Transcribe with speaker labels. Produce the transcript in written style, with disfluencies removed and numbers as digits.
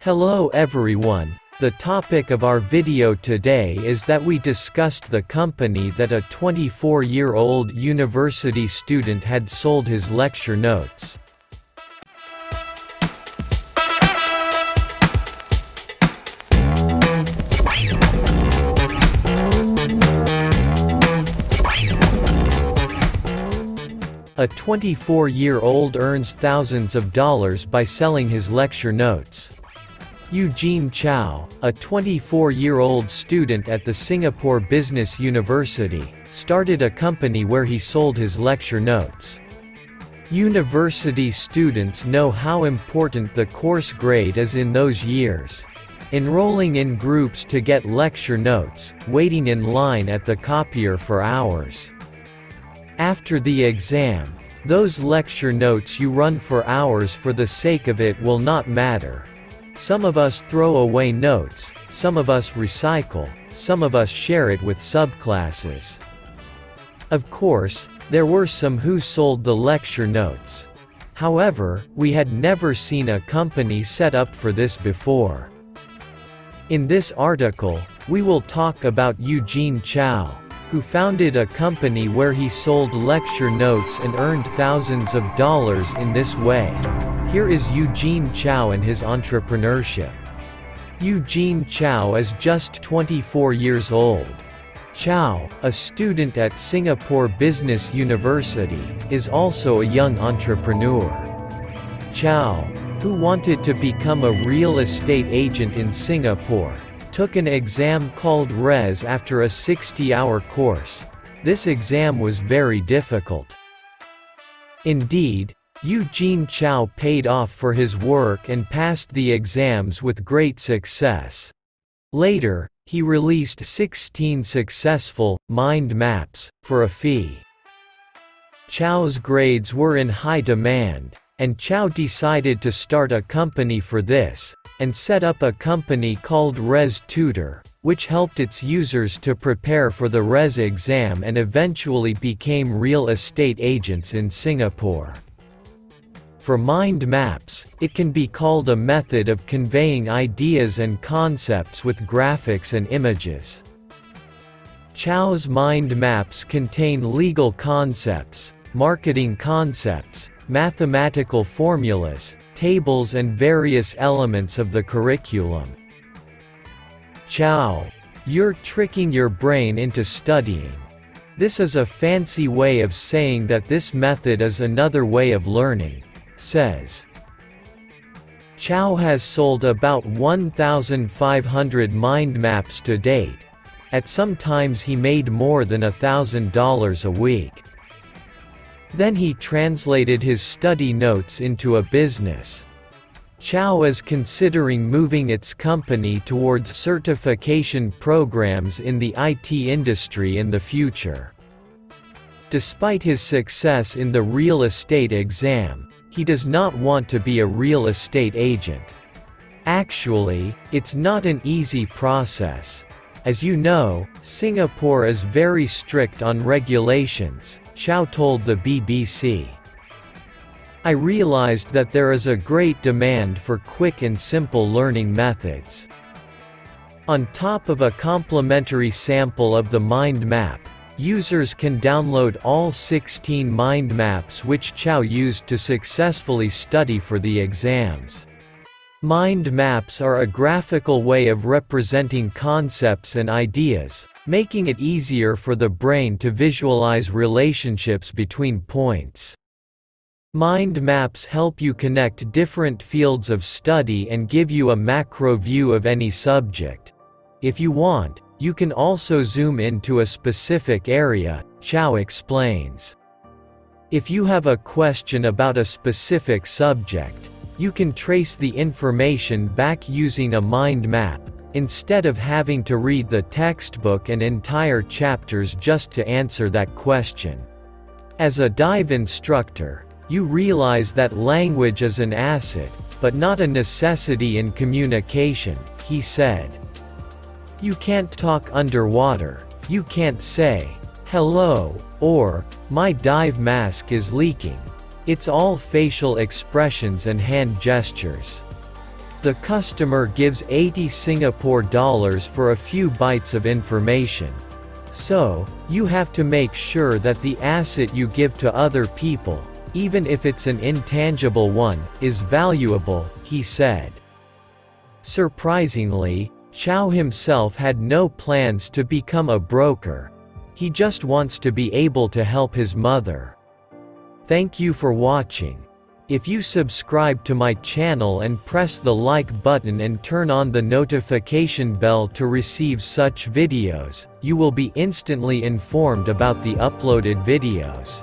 Speaker 1: Hello everyone, the topic of our video today is that we discussed the company that a 24-year-old university student had sold his lecture notes. A 24-year-old earns thousands of dollars by selling his lecture notes. Eugene Chow, a 24-year-old student at the Singapore Business University, started a company where he sold his lecture notes. University students know how important the course grade is in those years. Enrolling in groups to get lecture notes, waiting in line at the copier for hours. After the exam, those lecture notes you run for hours for the sake of it will not matter. Some of us throw away notes, some of us recycle, some of us share it with subclasses. Of course, there were some who sold the lecture notes. However, we had never seen a company set up for this before. In this article, we will talk about Eugene Chow, who founded a company where he sold lecture notes and earned thousands of dollars in this way. Here is Eugene Chow and his entrepreneurship. Eugene Chow is just 24 years old. Chow, a student at Singapore Business University, is also a young entrepreneur. Chow, who wanted to become a real estate agent in Singapore, took an exam called RES after a 60-hour course. This exam was very difficult. Indeed, Eugene Chow paid off for his work and passed the exams with great success. Later, he released 16 successful mind maps for a fee. Chow's grades were in high demand, and Chow decided to start a company for this, and set up a company called Res Tutor, which helped its users to prepare for the Res exam and eventually became real estate agents in Singapore. For mind maps, it can be called a method of conveying ideas and concepts with graphics and images. Chow's mind maps contain legal concepts, marketing concepts, mathematical formulas, tables and various elements of the curriculum. Chow, you're tricking your brain into studying. This is a fancy way of saying that this method is another way of learning, says. Chow has sold about 1,500 mind maps to date. At some times he made more than $1,000 a week. Then he translated his study notes into a business. Chow is considering moving its company towards certification programs in the IT industry in the future. Despite his success in the real estate exam, he does not want to be a real estate agent. Actually, it's not an easy process. As you know, Singapore is very strict on regulations, Chow told the BBC. I realized that there is a great demand for quick and simple learning methods. On top of a complimentary sample of the mind map, users can download all 16 mind maps which Chow used to successfully study for the exams. Mind maps are a graphical way of representing concepts and ideas, making it easier for the brain to visualize relationships between points. Mind maps help you connect different fields of study and give you a macro view of any subject. If you want, you can also zoom into a specific area, Chow explains. If you have a question about a specific subject, you can trace the information back using a mind map, instead of having to read the textbook and entire chapters just to answer that question. As a dive instructor, you realize that language is an asset, but not a necessity in communication, he said. You can't talk underwater, you can't say, hello, or, my dive mask is leaking. It's all facial expressions and hand gestures. The customer gives 80 Singapore dollars for a few bytes of information. So, you have to make sure that the asset you give to other people, even if it's an intangible one, is valuable, he said. Surprisingly, Chow himself had no plans to become a broker. He just wants to be able to help his mother. Thank you for watching. If you subscribe to my channel and press the like button and turn on the notification bell to receive such videos, you will be instantly informed about the uploaded videos.